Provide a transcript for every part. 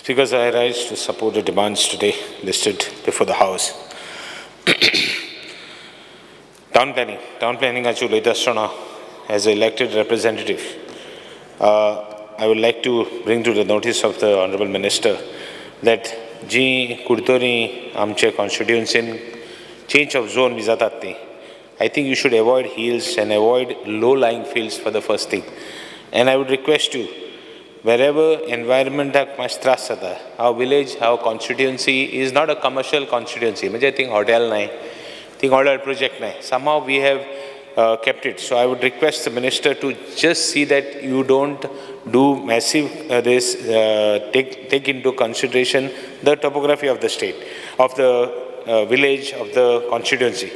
Speakers, I rise to support the demands today listed before the House. Town planning actually as an elected representative. I would like to bring to the notice of the Honourable Minister that ji Kurtori Amche constituency change of zone vizatatni. I think you should avoid hills and avoid low-lying fields for the first thing. And I would request you, wherever environment our village, our constituency is not a commercial constituency. I think hotel nahi, think hotel project nahi. Somehow we have kept it. So I would request the minister to just see that you don't do massive take into consideration the topography of the state, of the village, of the constituency.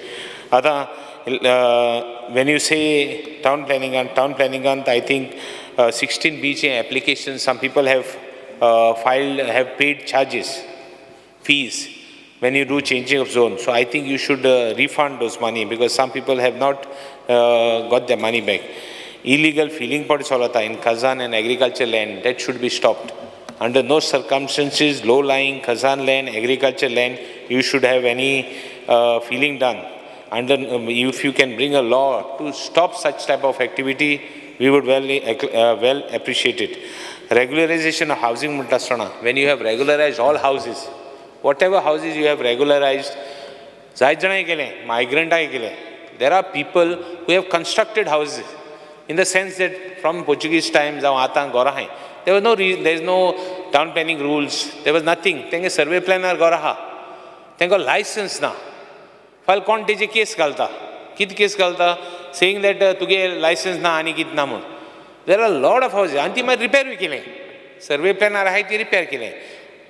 When you say town planning, I think 16 BJ applications, some people have have paid charges, fees, when you do changing of zone. So I think you should refund those money because some people have not got their money back. Illegal filling pots in Khazan and agriculture land, that should be stopped. Under no circumstances, low-lying Khazan land, agriculture land, you should have any filling done. If you can bring a law to stop such type of activity, we would well appreciate it. Regularization of housing mutasana. When you have regularized all houses, whatever houses you have regularized, migrant, there are people who have constructed houses. In the sense that from Portuguese times, there was no reason, there is no town planning rules, there was nothing. There was survey planner goraha. There was license na. File kon teje case galta. Kit case galta, saying that tuge license na ani kitna mun. There are a lot of houses. Anti mai repair vi kile. Survey planner hai ti repair kile.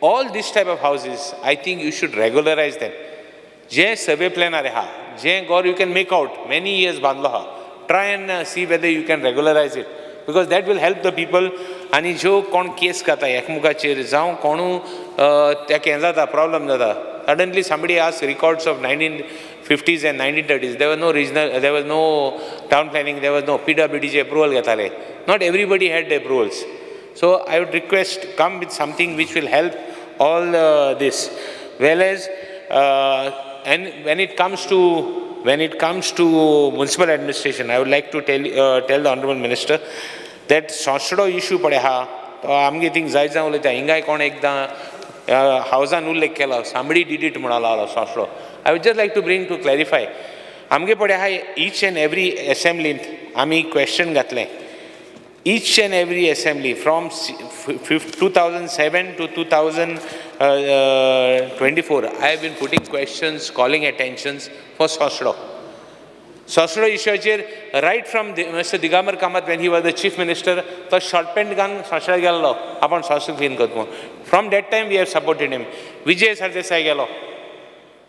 All this type of houses, I think you should regularize them. Je survey planner hai, je gor you can make out many years bandlaha. Try and see whether you can regularize it, because that will help the people. Ani jo kon case kata ekmuka chair jao konu tya kenza ta problem jata. Suddenly somebody asked records of 1950s and 1930s. There was no regional, there was no town planning, there was no PWDJ approval gatale. Not everybody had the approvals. So I would request come with something which will help all this. Whereas and when it comes to municipal administration, I would like to tell the Honourable Minister that Sanshdo issue padeha. Amge think zaiza uleta ingai kon ekda hausan ullekh kela. Somebody did it munala Sanshdo. I would just like to bring to clarify. Amge padeha each and every assembly ami question gatle. Each and every assembly from 2007 to 2024, I have been putting questions, calling attentions for Sanshdo. Sanshdo issue right from Mr. Digamar Kamath when he was the chief minister, the short pen gun Sanshdo gallo upon Sanshdo clean kotmo. From that time we have supported him. Vijay Sardesai gallo.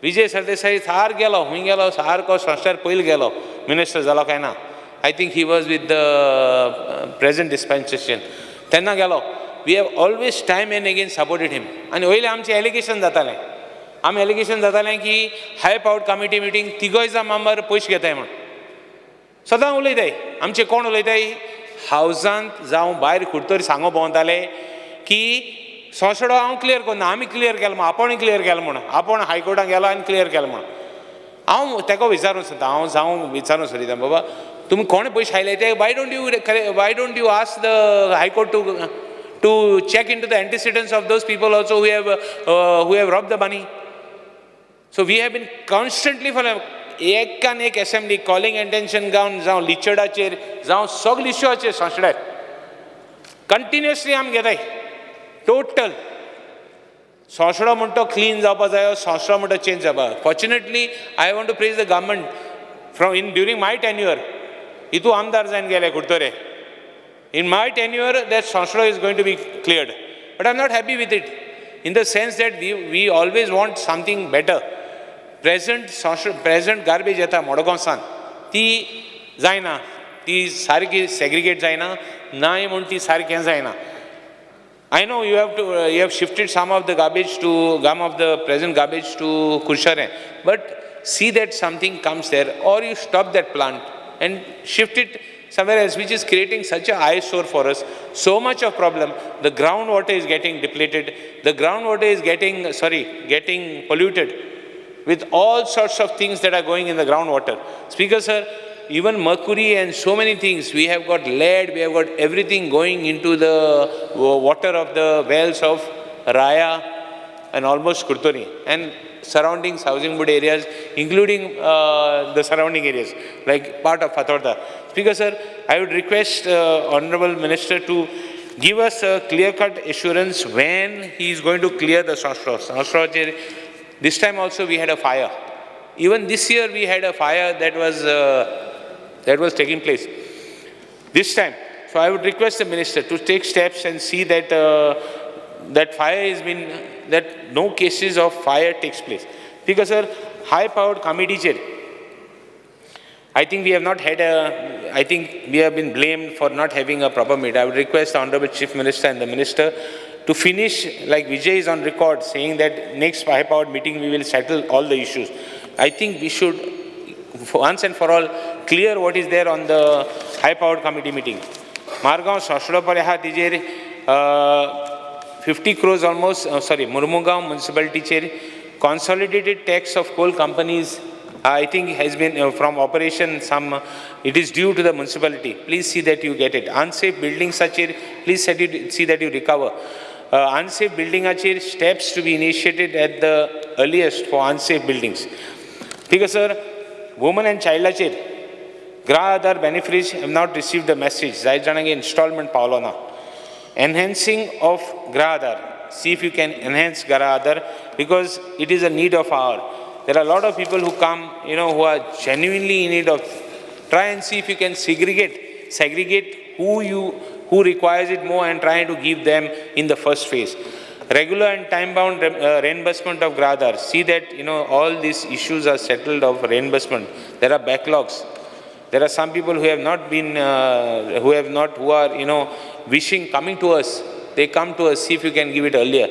Vijay Sardesai thar gallo, hui gallo, sar ko Sanshdo poil gallo. Minister zalo kaina. I think he was with the present dispensation. Tenna gallo. We have always time and again supported him. And oile amche allegation datale. Am allegation datale ki high powered committee meeting tigoiza member push geta hai man. Sada ulai dai. Amche kon ulai dai. Hausan जाऊं बाहेर कुठतरी सांगो पावताले की Sanshdo हांव clear करना आमी clear केला आपण क्लियर केला म्हणून आपण हायकोर्टाक गेला आनी क्लियर केला म्हणून हांव तेका विचारून सोदता हांव जाऊं विचारून सोदिता बाबा तुम्ही कोणे पयशे हायले ते why don't you ask the high court to check into the antecedents of those people also who have robbed the money. So we have been constantly for एक assembly calling attention down जाऊं लिचडाचेर जाऊं सगळे इश्यूचेर Sanshdo continuously आम घेताय total Sanshdo म्हणतो clean जावपा जायो Sanshdo म्हणतो change जावपा. Fortunately I want to praise the government during my tenure इतू आमदार जायन गेले कुडतोरे. In my tenure, that Sanshdo is going to be cleared. But I am not happy with it, in the sense that we always want something better. Present garbage yata Modogonsan, ti zaina, ti sarki segregate zaina, nae munti sarki zaina. I know you have shifted some of the present garbage to Kurshare, but see that something comes there, or you stop that plant and shift it somewhere else, which is creating such an eyesore for us. So much of problem. The groundwater is getting depleted. The groundwater is getting polluted with all sorts of things that are going in the groundwater. Speaker sir, even mercury and so many things. We have got lead, we have got everything going into the water of the wells of Raya and almost Kurtoni and surrounding housing board areas, including the surrounding areas, like part of Fatorda. Speaker sir, I would request Honorable Minister to give us a clear-cut assurance when he is going to clear the Sosro. This time also we had a fire. Even this year we had a fire that was taking place. This time, so I would request the Minister to take steps and see that that no cases of fire takes place. Because sir, high-powered committee chair, I think we have not had I think we have been blamed for not having a proper meeting. I would request the Honorable Chief Minister and the Minister to finish, like Vijay is on record saying that next high-powered meeting we will settle all the issues. I think we should, once and for all, clear what is there on the high-powered committee meeting. Margaon, Sosro Pareha Tijer, 50 crores almost, Murmungaon municipality chair, consolidated tax of coal companies, I think has been from operation it is due to the municipality. Please see that you get it. Unsafe building such please see that you recover. Unsafe building steps to be initiated at the earliest for unsafe buildings. Because sir, women and child Gra Aadhar beneficiaries have not received the message. Zaijanage installment Paulona. Enhancing of Gra Aadhar. See if you can enhance Gra Aadhar because it is a need of our. There are a lot of people who come, who are genuinely in need of. Try and see if you can segregate who requires it more and try to give them in the first phase. Regular and time-bound reimbursement of Gra Aadhar. See that, all these issues are settled of reimbursement. There are backlogs. There are some people who have not been, who are, wishing, coming to us. They come to us, see if you can give it earlier.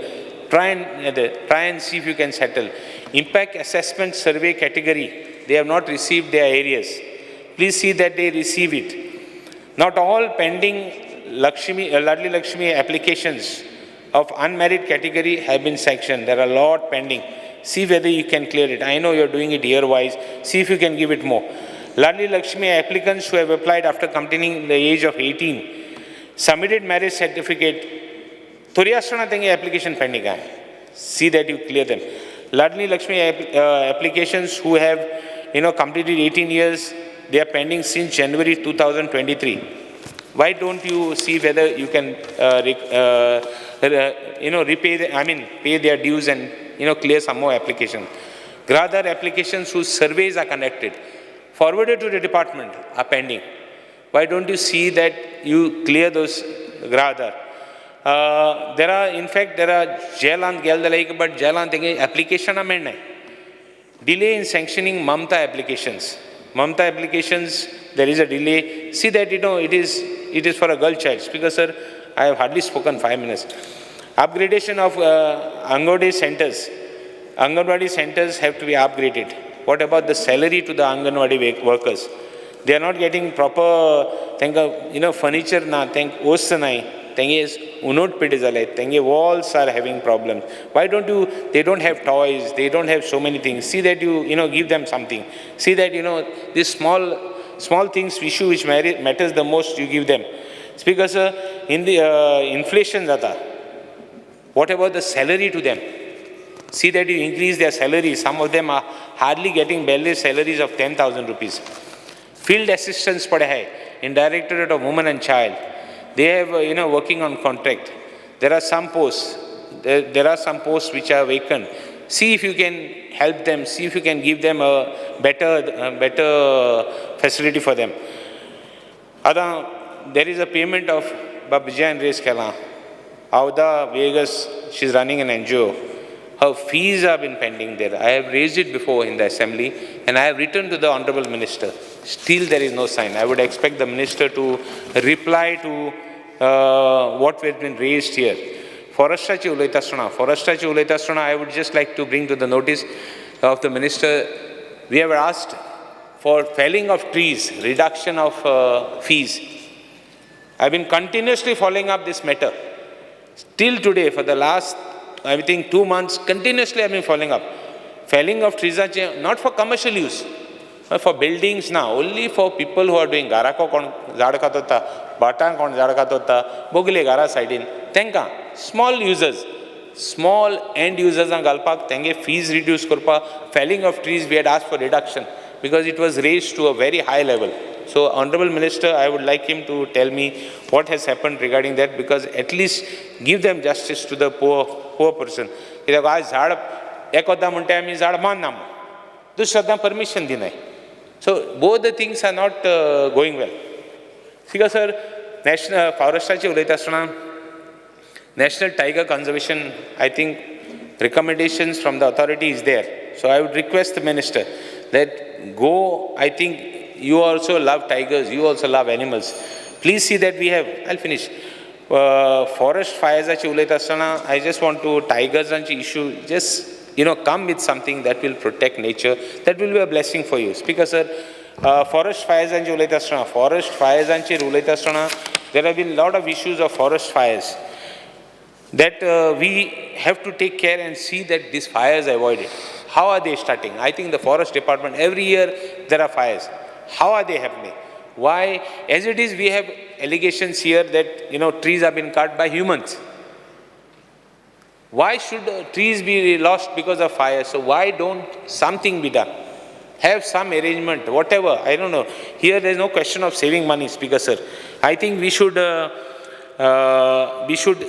Try and see if you can settle. Impact assessment survey category, they have not received their areas. Please see that they receive it. Not all pending Ladli Lakshmi applications of unmarried category have been sanctioned. There are a lot pending. See whether you can clear it. I know you're doing it year-wise. See if you can give it more. Ladli Lakshmi applicants who have applied after completing the age of 18, submitted marriage certificate, Thuriyasana Tengi application pending. See that you clear them. Ladli Lakshmi applications who have, completed 18 years, they are pending since January 2023. Why don't you see whether you can, pay their dues and, clear some more applications. Gra Aadhar applications whose surveys are conducted, forwarded to the department, are pending. Why don't you see that you clear those Gra Aadhar? There are Jailand Geldalaik, but Jailand application amendment. Delay in sanctioning Mamta applications. Mamta applications, there is a delay. See that, it is for a girl child. Speaker, sir, I have hardly spoken 5 minutes. Upgradation of Anganwadi centers. Anganwadi centers have to be upgraded. What about the salary to the Anganwadi workers? They are not getting proper, furniture na, walls are having problems. Why don't you, they don't have toys, they don't have so many things. See that you, give them something. See that, these small things, issue which matters the most, you give them. Speaker, sir, in the inflation, what about the salary to them? See that you increase their salaries. Some of them are hardly getting barely salaries of 10,000 rupees. Field assistants pade hai in Directorate of Women and Child. They have, working on contract. There are some posts. There are some posts which are vacant. See if you can help them. See if you can give them a better facility for them. There is a payment of Babja and Race Kala. Avda Vegas, she's running an NGO. Her fees have been pending there. I have raised it before in the assembly and I have written to the Honorable Minister. Still there is no sign. I would expect the Minister to reply to what has been raised here. Forestrachi Ulaitasrana, I would just like to bring to the notice of the Minister. We have asked for felling of trees, reduction of fees. I've been continuously following up this matter. Till today, for the last, I think 2 months, continuously I've been following up. Felling of trees are not for commercial use, but for buildings now, only for people who are doing gara ko kon zad katota, bata kon zad katota, bogle gara side in. Tenka, small users, small end users and galpak, tenge fees reduce kurpa, felling of trees we had asked for reduction because it was raised to a very high level. So, Honorable Minister, I would like him to tell me what has happened regarding that, because at least give them justice to the poor person. Permission deny. So, both the things are not going well. Because, sir, National National Tiger Conservation, I think recommendations from the authority is there. So, I would request the Minister that go, I think, you also love tigers, you also love animals. Please see that we have, I'll finish. Forest fires, I just want to, tigers issue, just, come with something that will protect nature. That will be a blessing for you. Speaker, sir, forest fires, there have been a lot of issues of forest fires that we have to take care and see that these fires are avoided. How are they starting? I think the forest department, every year there are fires. How are they happening? Why? As it is, we have allegations here that, trees have been cut by humans. Why should trees be lost because of fire? So why don't something be done? Have some arrangement, whatever, I don't know. Here there is no question of saving money, Speaker, sir. I think we should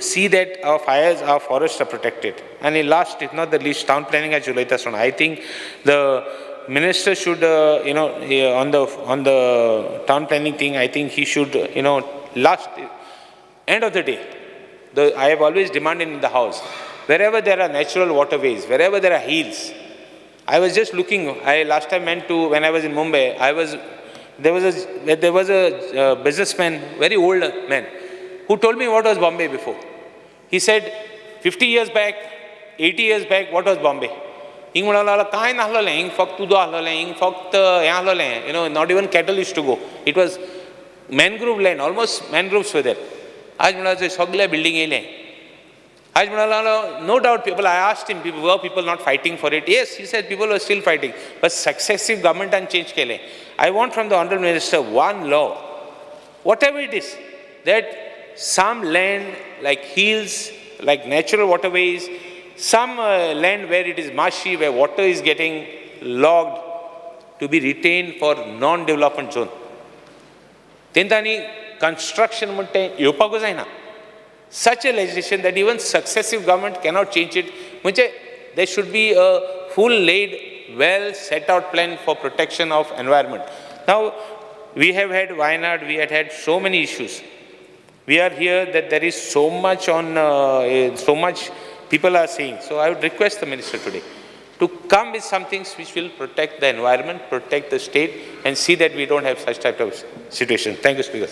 see that our fires, our forests are protected. And in last, if not the least, town planning at Julaitasana. I think the Minister should, on the town planning thing, I think he should, last, end of the day, I have always demanded in the House, wherever there are natural waterways, wherever there are hills. I was just looking, last time went to, when I was in Mumbai, there was a businessman, very old man, who told me what was Bombay before. He said, 50 years back, 80 years back, what was Bombay? Not even cattle used to go. It was mangrove land, almost mangroves were there. No doubt people, I asked him, were people not fighting for it? Yes, he said people were still fighting. But successive government and change kele. I want from the Honorable Minister one law, whatever it is, that some land like hills, like natural waterways, some land where it is marshy, where water is getting logged, to be retained for non-development zone. Tentani construction munte yopago zaina. Such a legislation that even successive government cannot change it. There should be a full-laid, well set out plan for protection of environment. Now, we have had Wayanad, we had so many issues. We are here that there is so much people are saying. So I would request the Minister today to come with some things which will protect the environment, protect the state, and see that we don't have such type of situation. Thank you, Speaker.